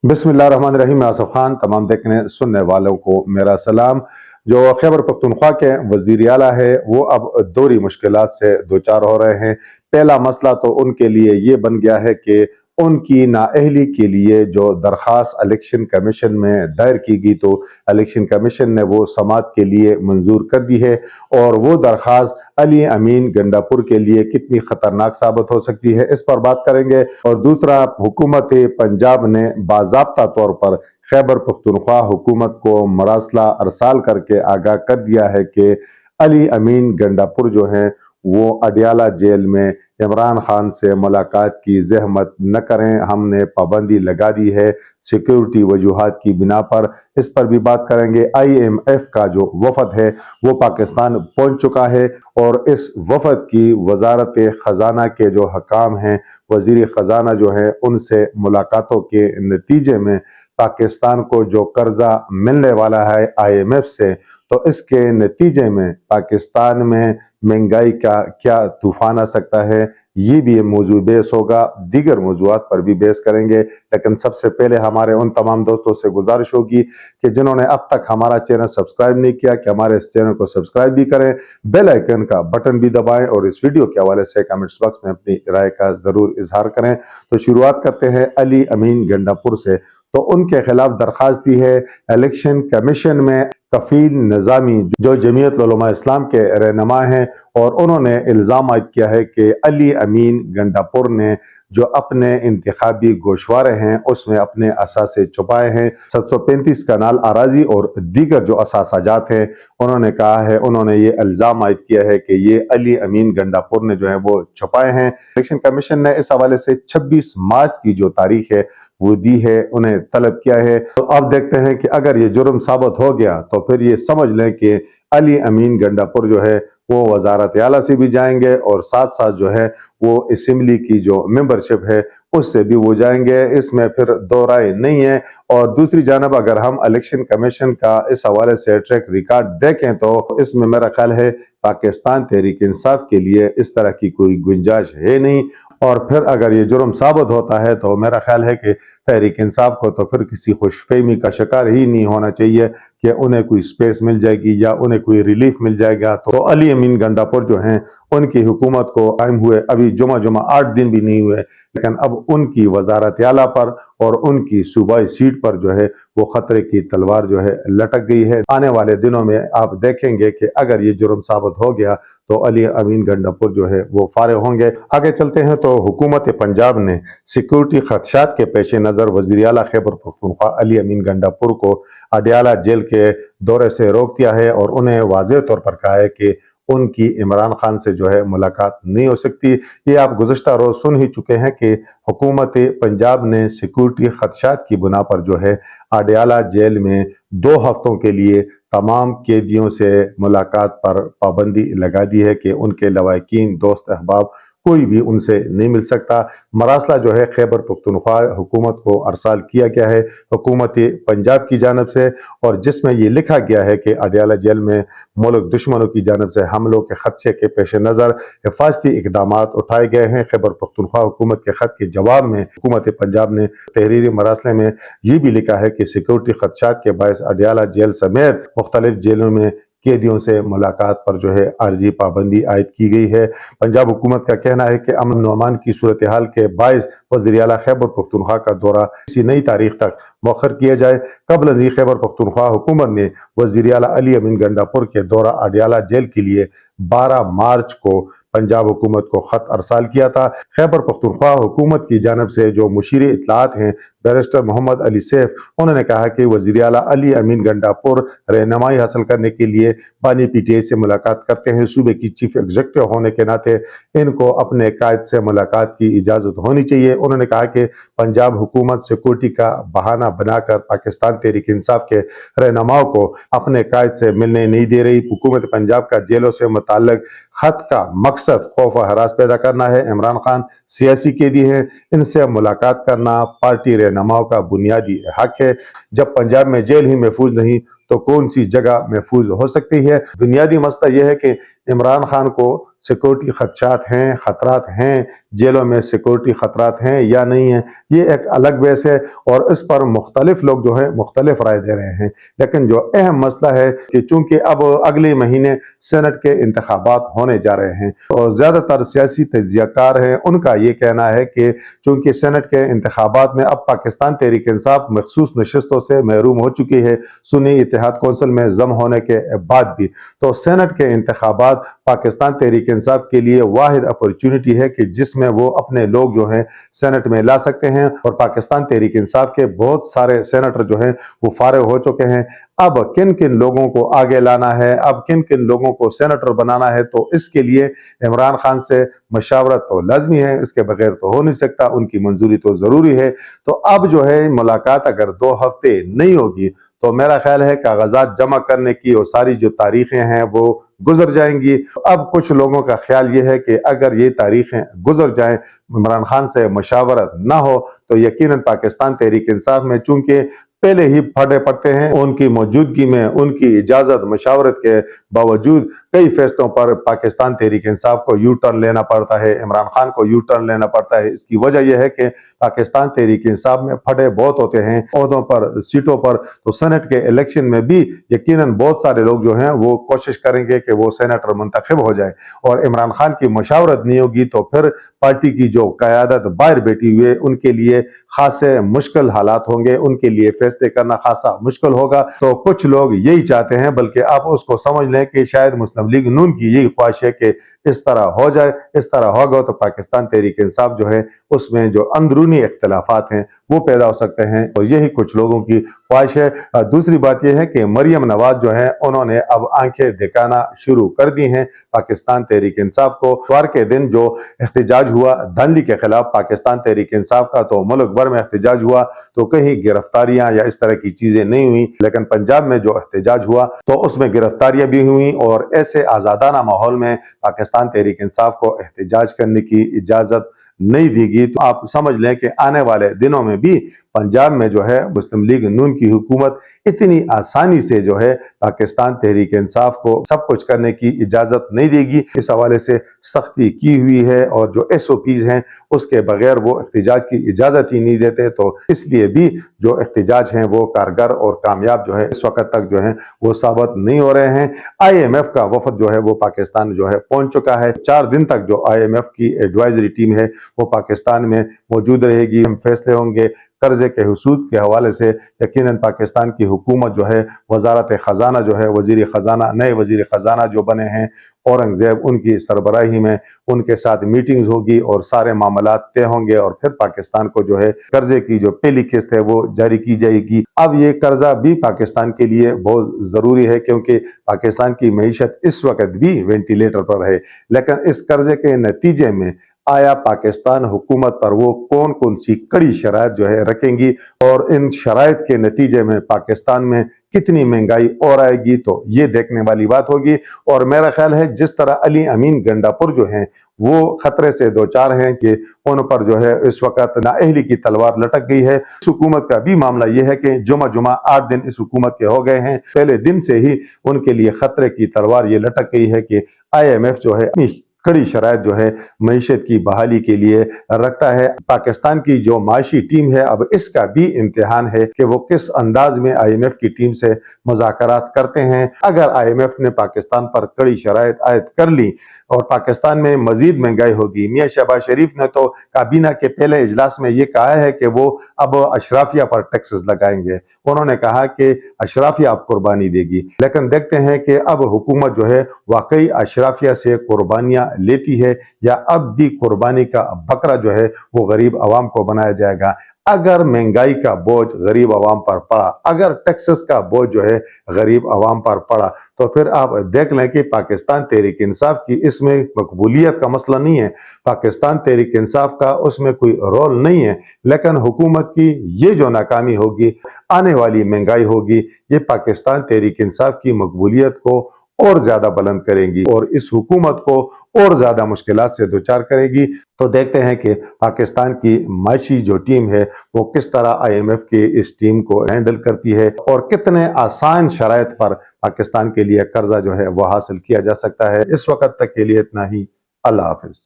بسم اللہ الرحمن الرحیم۔ آصف خان تمام دیکھنے سننے والوں کو میرا سلام۔ جو خیبر پختونخوا کے وزیر اعلیٰ ہے وہ اب دوہری مشکلات سے دوچار ہو رہے ہیں۔ پہلا مسئلہ تو ان کے لیے یہ بن گیا ہے کہ ان کی نااہلی کے لیے جو درخواست الیکشن کمیشن میں دائر کی گئی تو الیکشن کمیشن نے وہ سماعت کے لیے منظور کر دی ہے، اور وہ درخواست علی امین گنڈا پور کے لیے کتنی خطرناک ثابت ہو سکتی ہے اس پر بات کریں گے۔ اور دوسرا، حکومت پنجاب نے باضابطہ طور پر خیبر پختونخوا حکومت کو مراسلہ ارسال کر کے آگاہ کر دیا ہے کہ علی امین گنڈا پور جو ہیں وہ اڈیالہ جیل میں عمران خان سے ملاقات کی زحمت نہ کریں، ہم نے پابندی لگا دی ہے سیکیورٹی وجوہات کی بنا پر۔ اس پر بھی بات کریں گے۔ IMF کا جو وفد ہے وہ پاکستان پہنچ چکا ہے، اور اس وفد کی وزارت خزانہ کے جو حکام ہیں، وزیر خزانہ جو ہیں، ان سے ملاقاتوں کے نتیجے میں پاکستان کو جو قرضہ ملنے والا ہے IMF سے، تو اس کے نتیجے میں پاکستان میں مہنگائی کا کیا طوفان آ سکتا ہے، یہ بھی موضوع بحث ہوگا۔ دیگر موضوعات پر بھی بحث کریں گے، لیکن سب سے پہلے ہمارے ان تمام دوستوں سے گزارش ہوگی کہ جنہوں نے اب تک ہمارا چینل سبسکرائب نہیں کیا کہ ہمارے اس چینل کو سبسکرائب بھی کریں، بیل آئیکن کا بٹن بھی دبائیں، اور اس ویڈیو کے حوالے سے کمنٹس باکس میں اپنی رائے کا ضرور اظہار کریں۔ تو شروعات کرتے ہیں علی امین گنڈا پور سے۔ تو ان کے خلاف درخواست دی ہے الیکشن کمیشن میں کفیل نظامی جو جمعیت علماء اسلام کے رہنما ہیں، اور انہوں نے الزام عائد کیا ہے کہ علی امین گنڈا پور نے جو اپنے انتخابی گوشوارے ہیں اس میں اپنے اثاثے چھپائے ہیں، 735 کنال اراضی اور دیگر جو اثاثہ جات ہیں، انہوں نے یہ الزام عائد کیا ہے کہ یہ علی امین گنڈا پور نے جو ہے وہ چھپائے ہیں۔ الیکشن کمیشن نے اس حوالے سے 26 مارچ کی جو تاریخ ہے وہ دی ہے، انہیں طلب کیا ہے۔ تو اب دیکھتے ہیں کہ اگر یہ جرم ثابت ہو گیا تو پھر یہ سمجھ لیں کہ علی امین گنڈا پور جو ہے وہ وزارت اعلیٰ سے بھی جائیں گے، اور ساتھ ساتھ جو ہے وہ اسمبلی کی جو ممبرشپ ہے اس سے بھی وہ جائیں گے، اس میں پھر دو رائے نہیں ہے۔ اور دوسری جانب اگر ہم الیکشن کمیشن کا اس حوالے سے ٹریک ریکارڈ دیکھیں تو اس میں میرا خیال ہے پاکستان تحریک انصاف کے لیے اس طرح کی کوئی گنجائش ہے نہیں، اور پھر اگر یہ جرم ثابت ہوتا ہے تو میرا خیال ہے کہ تحریک انصاف کو تو پھر کسی خوش فہمی کا شکار ہی نہیں ہونا چاہیے کہ انہیں کوئی سپیس مل جائے گی یا انہیں کوئی ریلیف مل جائے گا۔ تو علی امین گنڈا پور جو ہیں ان کی حکومت کو قائم ہوئے ابھی جمعہ 8 دن بھی نہیں ہوئے، لیکن اب ان کی وزارت اعلیٰ پر اور ان کی صوبائی سیٹ پر جو ہے وہ خطرے کی تلوار جو ہے لٹک گئی ہے۔ آنے والے دنوں میں آپ دیکھیں گے کہ اگر یہ جرم ثابت ہو گیا تو علی امین گنڈا پور جو ہے وہ فارغ ہوں گے۔ آگے چلتے ہیں تو حکومت پنجاب نے سیکیورٹی خدشات کے پیش نظر وزیر اعلیٰ خیبر پختونخوا علی امین گنڈا پور کو اڈیالہ جیل کے دورے سے روک دیا ہے، اور انہیں واضح طور پر کہا ہے کہ ان کی عمران خان سے جو ہے ملاقات نہیں ہو سکتی۔ یہ آپ گزشتہ روز سن ہی چکے ہیں کہ حکومت پنجاب نے سیکیورٹی خدشات کی بنا پر جو ہے اڈیالہ جیل میں 2 ہفتوں کے لیے تمام قیدیوں سے ملاقات پر پابندی لگا دی ہے کہ ان کے لواحقین دوست احباب کوئی بھی ان سے نہیں مل سکتا۔ مراسلہ جو ہے خیبر پختونخوا حکومت کو ارسال کیا گیا ہے حکومت پنجاب کی جانب سے، اور جس میں یہ لکھا گیا ہے کہ اڈیالہ جیل میں ملک دشمنوں کی جانب سے حملوں کے خدشے کے پیش نظر حفاظتی اقدامات اٹھائے گئے ہیں۔ خیبر پختونخوا حکومت کے خط کے جواب میں حکومت پنجاب نے تحریری مراسلے میں یہ بھی لکھا ہے کہ سیکیورٹی خدشات کے باعث اڈیالہ جیل سمیت مختلف جیلوں میں قیدیوں سے ملاقات پر جو ہے عارضی پابندی عائد کی گئی ہے۔ پنجاب حکومت کا کہنا ہے کہ امن و امان کی صورتحال کے باعث وزیر اعلیٰ خیبر پختونخوا کا دورہ کسی نئی تاریخ تک مؤخر کیا جائے۔ قبل ازیں خیبر پختونخوا حکومت نے وزیر اعلیٰ علی امین گنڈا پور کے دورہ اڈیالہ جیل کے لیے 12 مارچ کو پنجاب حکومت کو خط ارسال کیا تھا۔ خیبر پختونخوا حکومت کی جانب سے جو مشیر اطلاعات ہیں بیرسٹر محمد علی سیف، انہوں نے کہا کہ وزیر اعلیٰ علی امین گنڈا پور رہنمائی حاصل کرنے کے لیے بانی PTI سے ملاقات کرتے ہیں۔ صوبے کی چیف ایگزیکٹو ہونے کے ناطے ان کو اپنے قائد سے ملاقات کی اجازت ہونی چاہیے۔ انہوں نے کہا کہ پنجاب حکومت سیکورٹی کا بہانہ بنا کر پاکستان تحریک انصاف کے رہنماؤں کو اپنے قائد سے ملنے نہیں دے رہی۔ حکومت پنجاب کا جیلوں سے متعلق خط کا مقصد خوف و ہراس پیدا کرنا ہے۔ عمران خان سیاسی قیدی ہیں، ان سے ملاقات کرنا پارٹی رہنماؤں کا بنیادی حق ہے۔ جب پنجاب میں جیل ہی محفوظ نہیں تو کون سی جگہ محفوظ ہو سکتی ہے۔ بنیادی مسئلہ یہ ہے کہ عمران خان کو سیکورٹی خدشات ہیں، خطرات ہیں، جیلوں میں سیکورٹی خطرات ہیں یا نہیں ہیں، یہ ایک الگ بحث ہے اور اس پر مختلف لوگ جو ہیں مختلف رائے دے رہے ہیں۔ لیکن جو اہم مسئلہ ہے کہ چونکہ اب اگلے مہینے سینٹ کے انتخابات ہونے جا رہے ہیں اور زیادہ تر سیاسی تجزیہ کار ہیں، ان کا یہ کہنا ہے کہ چونکہ سینٹ کے انتخابات میں اب پاکستان تحریک انصاف مخصوص نشستوں سے محروم ہو چکی ہے سنی اتحاد کونسل میں ضم ہونے کے بعد بھی، تو سینٹ کے انتخابات پاکستان تحریک انصاف کے لیے واحد اپورچونٹی ہے کہ جس میں وہ اپنے لوگ جو ہیں سینٹ میں لا سکتے ہیں، اور پاکستان تحریک انصاف کے بہت سارے سینیٹر جو ہیں وہ فارغ ہو چکے ہیں۔ اب کن کن لوگوں کو آگے لانا ہے، اب کن کن لوگوں کو سینیٹر بنانا ہے، تو اس کے لیے عمران خان سے مشاورت تو لازمی ہے، اس کے بغیر تو ہو نہیں سکتا، ان کی منظوری تو ضروری ہے۔ تو اب جو ہے ملاقات اگر 2 ہفتے نہیں ہوگی تو میرا خیال ہے کاغذات جمع کرنے کی اور ساری جو تاریخیں ہیں وہ گزر جائیں گی۔ اب کچھ لوگوں کا خیال یہ ہے کہ اگر یہ تاریخیں گزر جائیں، عمران خان سے مشاورت نہ ہو، تو یقیناً پاکستان تحریک انصاف میں چونکہ پہلے ہی پھٹے پڑتے ہیں، ان کی موجودگی میں ان کی اجازت مشاورت کے باوجود کئی فیصلوں پر پاکستان تحریک انصاف کو یو ٹرن لینا پڑتا ہے، عمران خان کو یو ٹرن لینا پڑتا ہے۔ اس کی وجہ یہ ہے کہ پاکستان تحریک انصاف میں پھٹے بہت ہوتے ہیں عہدوں پر، سیٹوں پر، تو سینٹ کے الیکشن میں بھی یقیناً بہت سارے لوگ جو ہیں وہ کوشش کریں گے کہ وہ سینیٹر منتخب ہو جائے، اور عمران خان کی مشاورت نہیں ہوگی تو پھر پارٹی کی جو قیادت باہر بیٹھی ہوئے ان کے لیے خاصے مشکل حالات ہوں گے، ان کے لیے فیصلے کرنا خاصا مشکل ہوگا۔ تو کچھ لوگ یہی چاہتے ہیں، بلکہ آپ اس کو سمجھ لیں کہ شاید مسلم لیگ نون کی یہی خواہش ہے کہ اس طرح ہو جائے۔ اس طرح ہوگا تو پاکستان تحریک انصاف جو ہے اس میں جو اندرونی اختلافات ہیں وہ پیدا ہو سکتے ہیں، اور یہی کچھ لوگوں کی خواہش ہے۔ دوسری بات یہ ہے کہ مریم نواز جو ہے انہوں نے اب آنکھیں دکھانا شروع کر دی ہیں پاکستان تحریک انصاف کو۔ اتوار کے دن جو احتجاج ہوا دھاندلی کے خلاف پاکستان تحریک انصاف کا، تو ملک بھر میں احتجاج ہوا، تو کہیں گرفتاریاں یا اس طرح کی چیزیں نہیں ہوئیں، لیکن پنجاب میں جو احتجاج ہوا تو اس میں گرفتاریاں بھی ہوئیں، اور ایسے آزادانہ ماحول میں پاکستان تحریک انصاف کو احتجاج کرنے کی اجازت نہیں دی گئی۔ تو آپ سمجھ لیں کہ آنے والے دنوں میں بھی پنجاب میں جو ہے مسلم لیگ نون کی حکومت اتنی آسانی سے جو ہے پاکستان تحریک انصاف کو سب کچھ کرنے کی اجازت نہیں دے گی۔ اس حوالے سے سختی کی ہوئی ہے، اور جو SOPs ہیں اس کے بغیر وہ احتجاج کی اجازت ہی نہیں دیتے، تو اس لیے بھی جو احتجاج ہیں وہ کارگر اور کامیاب جو ہے اس وقت تک جو ہے وہ ثابت نہیں ہو رہے ہیں۔ IMF کا وفد جو ہے وہ پاکستان جو ہے پہنچ چکا ہے۔ 4 دن تک جو IMF کی ایڈوائزری ٹیم ہے وہ پاکستان میں موجود رہے گی۔ فیصلے ہوں گے قرضے کے حصول کے حوالے سے۔ یقیناً پاکستان کی حکومت جو ہے، وزارت خزانہ جو ہے، وزیر خزانہ، نئے وزیر خزانہ جو بنے ہیں اورنگ زیب، ان کی سربراہی میں ان کے ساتھ میٹنگز ہوگی اور سارے معاملات طے ہوں گے، اور پھر پاکستان کو جو ہے قرضے کی جو پہلی قسط ہے وہ جاری کی جائے گی۔ اب یہ قرضہ بھی پاکستان کے لیے بہت ضروری ہے، کیونکہ پاکستان کی معیشت اس وقت بھی وینٹیلیٹر پر ہے، لیکن اس قرضے کے نتیجے میں آیا پاکستان حکومت پر وہ کون کون سی کڑی شرائط جو ہے رکھیں گی، اور ان شرائط کے نتیجے میں پاکستان میں کتنی مہنگائی اور آئے گی، تو یہ دیکھنے والی بات ہوگی۔ اور میرا خیال ہے جس طرح علی امین گنڈاپور جو ہیں وہ خطرے سے دوچار ہیں کہ ان پر جو ہے اس وقت نااہلی کی تلوار لٹک گئی ہے۔ اس حکومت کا بھی معاملہ یہ ہے کہ جمعہ 8 دن اس حکومت کے ہو گئے ہیں، پہلے دن سے ہی ان کے لیے خطرے کی تلوار یہ لٹک گئی ہے کہ IMF جو ہے اپنی کڑی شرائط جو ہے معیشت کی بحالی کے لیے رکھتا ہے۔ پاکستان کی جو معاشی ٹیم ہے اب اس کا بھی امتحان ہے کہ وہ کس انداز میں IMF کی ٹیم سے مذاکرات کرتے ہیں۔ اگر IMF نے پاکستان پر کڑی شرائط عائد کر لی اور پاکستان میں مزید مہنگائی ہوگی، میاں شہباز شریف نے تو کابینہ کے پہلے اجلاس میں یہ کہا ہے کہ وہ اب اشرافیہ پر ٹیکسز لگائیں گے۔ انہوں نے کہا کہ اشرافیہ اب قربانی دے گی، لیکن دیکھتے ہیں کہ اب حکومت جو ہے واقعی اشرافیہ سے قربانیاں لیتی ہے، یا اب بھی قربانی کا بکرا جو ہے وہ غریب عوام کو بنایا جائے گا۔ اگر مہنگائی کا بوجھ غریب عوام پر پڑا، اگر ٹیکسز کا بوجھ جو ہے غریب عوام پر پڑا، تو پھر آپ دیکھ لیں کہ پاکستان تحریک انصاف کی اس میں مقبولیت کا مسئلہ نہیں ہے، پاکستان تحریک انصاف کا اس میں کوئی رول نہیں ہے، لیکن حکومت کی یہ جو ناکامی ہوگی، آنے والی مہنگائی ہوگی، یہ پاکستان تحریک انصاف کی مقبولیت کو اور زیادہ بلند کریں گی اور اس حکومت کو اور زیادہ مشکلات سے دوچار کرے گی۔ تو دیکھتے ہیں کہ پاکستان کی معاشی جو ٹیم ہے وہ کس طرح IMF کی اس ٹیم کو ہینڈل کرتی ہے اور کتنے آسان شرائط پر پاکستان کے لیے قرضہ جو ہے وہ حاصل کیا جا سکتا ہے۔ اس وقت تک کے لیے اتنا ہی۔ اللہ حافظ۔